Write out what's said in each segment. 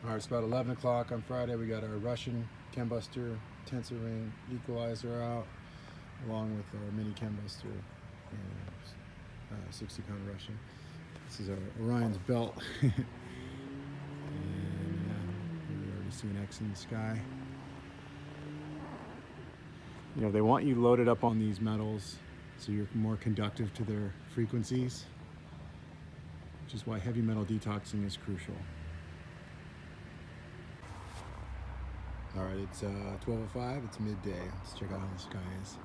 All right, it's about 11 o'clock on Friday. We got our Russian chembuster tensor ring equalizer out, along with our mini chembuster and 60-pound Russian. This is our Orion's belt. And we already see an X in the sky. You know, they want you loaded up on these metals so you're more conductive to their frequencies, which is why heavy metal detoxing is crucial. All right, it's 12:05, it's midday. Let's check out how the sky is.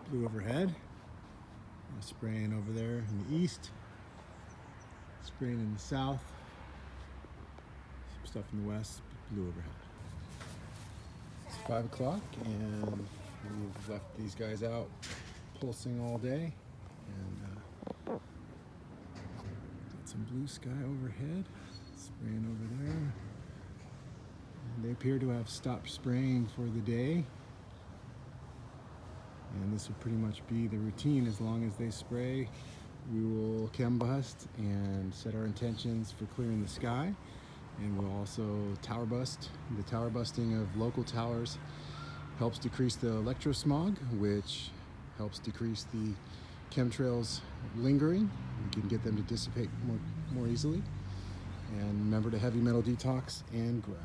Blue overhead, spraying over there in the east, spraying in the south, some stuff in the west, blue overhead. It's 5 o'clock and we've left these guys out pulsing all day, and got some blue sky overhead, spraying over there. They appear to have stopped spraying for the day, and this will pretty much be the routine. As long as they spray, we will chembust and set our intentions for clearing the sky, and we'll also tower bust. The tower busting of local towers helps decrease the electrosmog, which helps decrease the chemtrails lingering. We can get them to dissipate more easily. And remember to heavy metal detox and ground.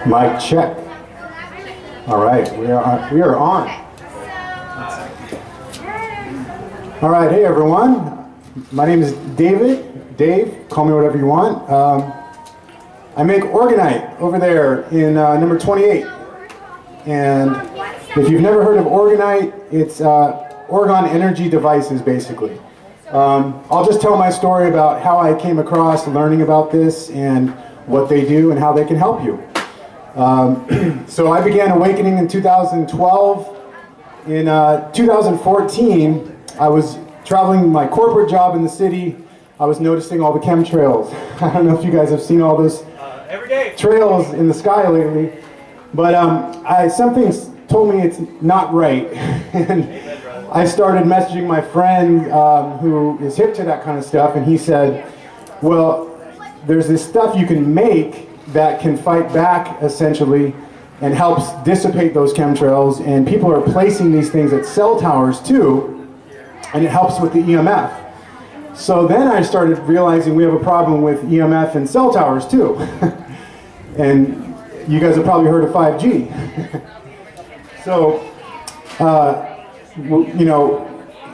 Mic check. All right, we are on. All right, hey everyone. My name is Dave, call me whatever you want. I make Orgonite over there in number 28. And if you've never heard of Orgonite, it's Orgone energy devices basically. I'll just tell my story about how I came across learning about this and what they do and how they can help you. So I began awakening in 2012. In 2014, I was traveling my corporate job in the city. I was noticing all the chemtrails. I don't know if you guys have seen all those trails in the sky lately, but something told me it's not right. And I started messaging my friend who is hip to that kind of stuff, and he said, well, there's this stuff you can make that can fight back essentially and helps dissipate those chemtrails, and people are placing these things at cell towers too, and it helps with the EMF. So then I started realizing we have a problem with EMF and cell towers too. And you guys have probably heard of 5G. So you know,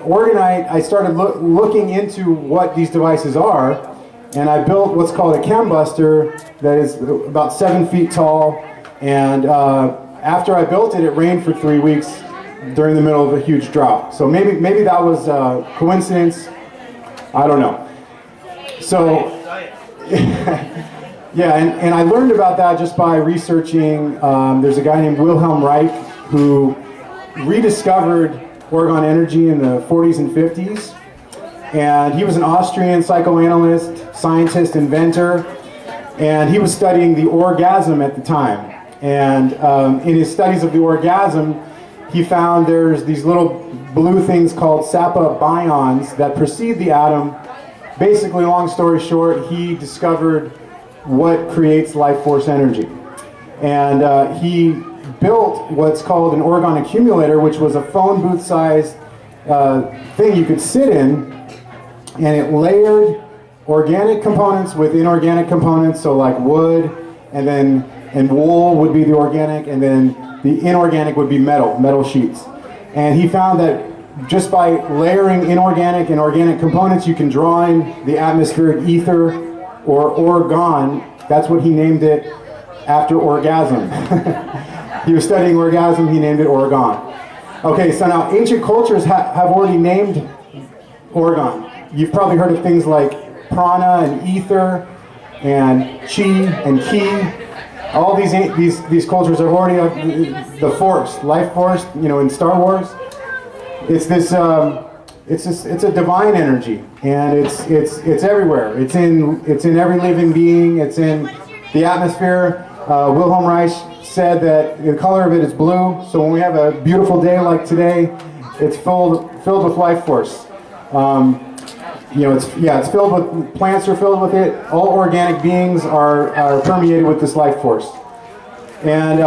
Orgonite, I started looking into what these devices are, and I built what's called a chembuster that is about 7 feet tall. And after I built it, it rained for 3 weeks during the middle of a huge drought. So maybe that was a coincidence. I don't know. So yeah, and I learned about that just by researching. There's a guy named Wilhelm Reich who rediscovered Orgone energy in the 40s and 50s. And he was an Austrian psychoanalyst, scientist, inventor, and he was studying the orgasm at the time. And in his studies of the orgasm, he found there's these little blue things called Sapa bions that precede the atom. Basically, long story short, he discovered what creates life force energy. And he built what's called an Orgone accumulator, which was a phone booth-sized thing you could sit in, and it layered organic components with inorganic components, so like wood, and wool would be the organic, and then the inorganic would be metal sheets. And he found that just by layering inorganic and organic components, you can draw in the atmospheric ether, or Orgone. That's what he named it after orgasm. He was studying orgasm, he named it Orgone. Okay, so now ancient cultures have already named orgone. You've probably heard of things like prana and ether and chi and ki. All these cultures have already the force, life force. You know, in Star Wars, it's this. It's a divine energy, and it's everywhere. It's in every living being. It's in the atmosphere. Wilhelm Reich said that the color of it is blue. So when we have a beautiful day like today, it's filled with life force. You know, it's filled with plants are filled with it. All organic beings are permeated with this life force. And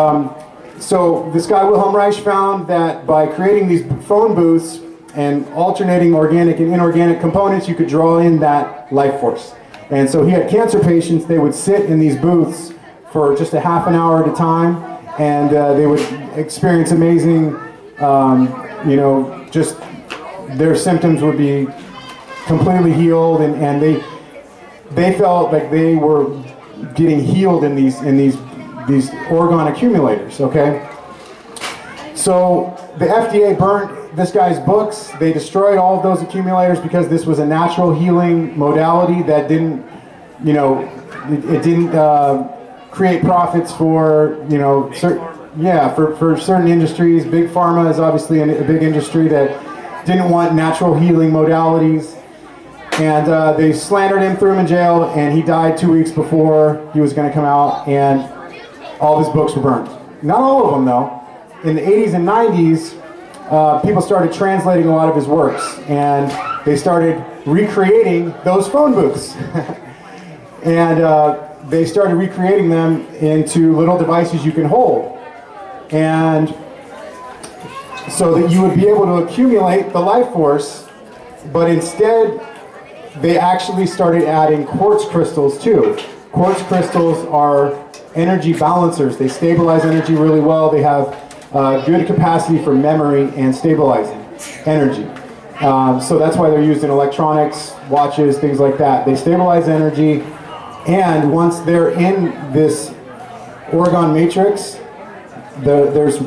so this guy Wilhelm Reich found that by creating these phone booths and alternating organic and inorganic components, you could draw in that life force. And so he had cancer patients. They would sit in these booths for just a half an hour at a time, and they would experience amazing, you know, just their symptoms would be completely healed, and they felt like they were getting healed in these orgone accumulators. Okay, so the FDA burnt this guy's books. They destroyed all of those accumulators because this was a natural healing modality that didn't, you know, it didn't create profits for, you know, for certain industries. Big pharma is obviously a big industry that didn't want natural healing modalities. And they slandered him, threw him in jail, and he died 2 weeks before he was going to come out, and all of his books were burned. Not all of them, though. In the 80s and 90s, people started translating a lot of his works, and they started recreating those phone booths. And they started recreating them into little devices you can hold. And so that you would be able to accumulate the life force, but instead, they actually started adding quartz crystals too. Quartz crystals are energy balancers. They stabilize energy really well. They have good capacity for memory and stabilizing energy. So that's why they're used in electronics, watches, things like that. They stabilize energy, and once they're in this orgone matrix, there's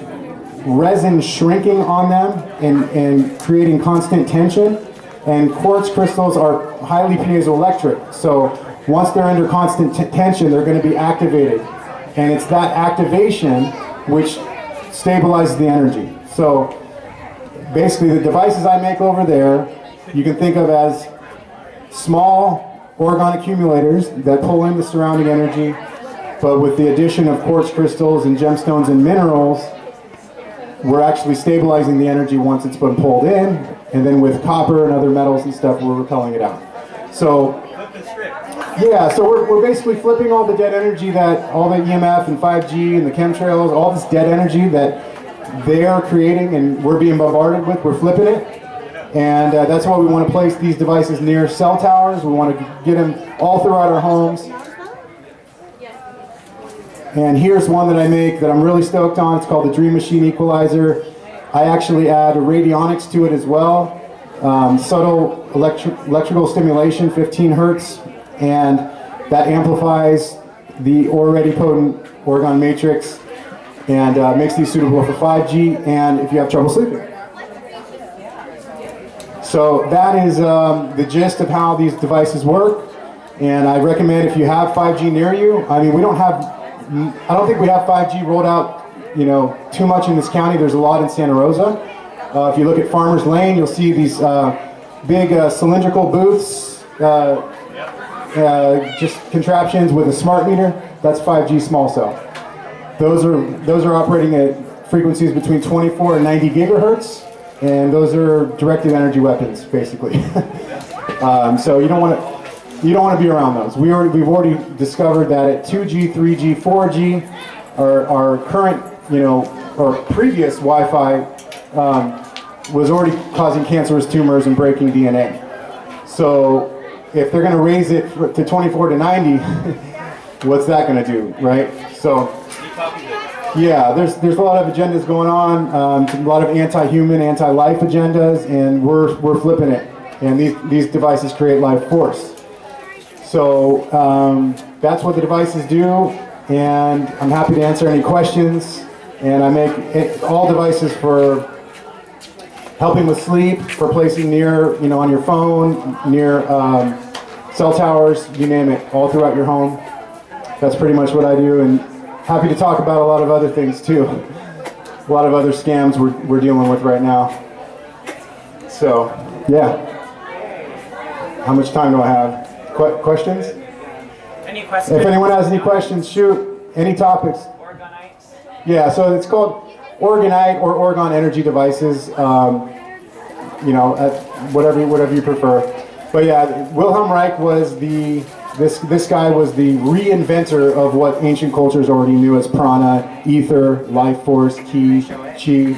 resin shrinking on them and creating constant tension. And quartz crystals are highly piezoelectric. So once they're under constant tension, they're going to be activated. And it's that activation which stabilizes the energy. So basically the devices I make over there, you can think of as small orgone accumulators that pull in the surrounding energy, but with the addition of quartz crystals and gemstones and minerals, we're actually stabilizing the energy once it's been pulled in, and then with copper and other metals and stuff, we're repelling it out. So, yeah, so we're basically flipping all the dead energy that, all the EMF and 5G and the chemtrails, all this dead energy that they're creating and we're being bombarded with, we're flipping it. And that's why we want to place these devices near cell towers. We want to get them all throughout our homes. And here's one that I make that I'm really stoked on. It's called the Dream Machine Equalizer. I actually add radionics to it as well. Subtle electrical stimulation, 15 hertz, and that amplifies the already potent orgone matrix and makes these suitable for 5G and if you have trouble sleeping. So that is the gist of how these devices work, and I recommend if you have 5G near you. I mean, I don't think we have 5G rolled out, you know, too much in this county. There's a lot in Santa Rosa. If you look at Farmers Lane, you'll see these big cylindrical booths, just contraptions with a smart meter. That's 5G small cell. Those are operating at frequencies between 24 and 90 gigahertz, and those are directed energy weapons, basically. So you don't want to be around those. We've already discovered that at 2G, 3G, 4G, our current, you know, or previous Wi-Fi was already causing cancerous tumors and breaking DNA. So if they're going to raise it to 24 to 90, what's that going to do, right? So yeah, there's a lot of agendas going on, a lot of anti-human, anti-life agendas, and we're flipping it. And these devices create life force. So that's what the devices do, and I'm happy to answer any questions. And I make all devices for helping with sleep, for placing near, on your phone, near cell towers, you name it, all throughout your home. That's pretty much what I do, and happy to talk about a lot of other things too. A lot of other scams we're dealing with right now. So, yeah. How much time do I have? Questions? Any questions? If anyone has any questions, shoot. Any topics? Orgonites? Yeah, so it's called Orgonite or Orgone energy devices. Whatever you prefer. But yeah, Wilhelm Reich was this guy was the reinventor of what ancient cultures already knew as prana, ether, life force, ki,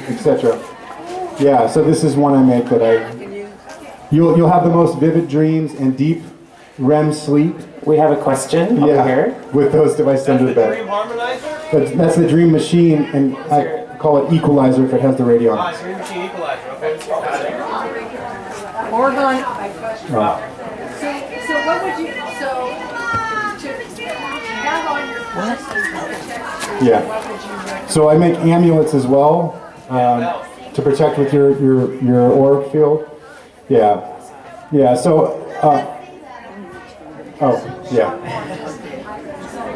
etc. Yeah, so this is one I make that you'll have the most vivid dreams and deep REM sleep. We have a question over here. With those devices under the bed. Dream harmonizer? That's the dream machine, and I call it equalizer if it has the radionics. Dream machine equalizer, okay. Orgone. Oh. So what would you, to have on your person protection, Yeah. what would you recommend? So I make amulets as well to protect with your auric field. Yeah. Yeah. So.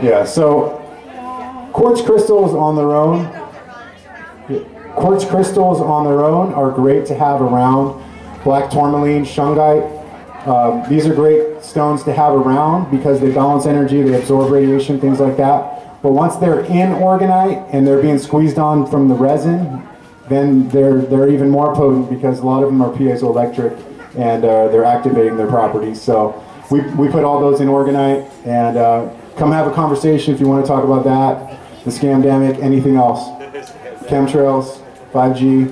Yeah. So quartz crystals on their own. Quartz crystals on their own are great to have around. Black tourmaline, shungite. These are great stones to have around because they balance energy, they absorb radiation, things like that. But once they're in orgonite and they're being squeezed on from the resin, then they're even more potent because a lot of them are piezoelectric and they're activating their properties. So we put all those in orgonite, and come have a conversation if you want to talk about that, the scamdemic, anything else. Chemtrails, 5G.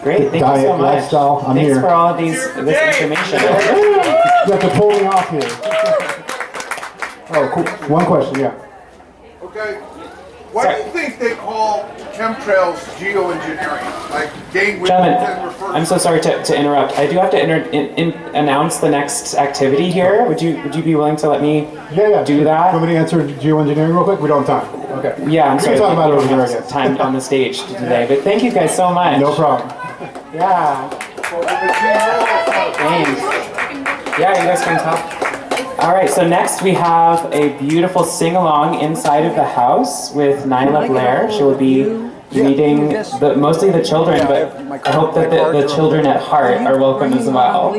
Great, thank Diet, you so much. lifestyle, I'm Thanks here. for all this information. You have to pull me off here. Oh, cool. One question, yeah. Okay. Why do you think they call chemtrails geoengineering? Like gain width and Gentlemen, refer I'm so sorry to interrupt. I do have to announce the next activity here. Would you be willing to let me Yeah. do that? Want me to answer geoengineering real quick? We don't have time. Okay. Yeah, I'm We sorry. can talk about it we over don't here, I have guess. time on the stage today, but thank you guys so much. No problem. Yeah. Thanks. Yeah, you guys can talk. All right, so next we have a beautiful sing-along inside of the house with Nyla Blair. She will be leading mostly the children, but I hope that the children at heart are welcome as well.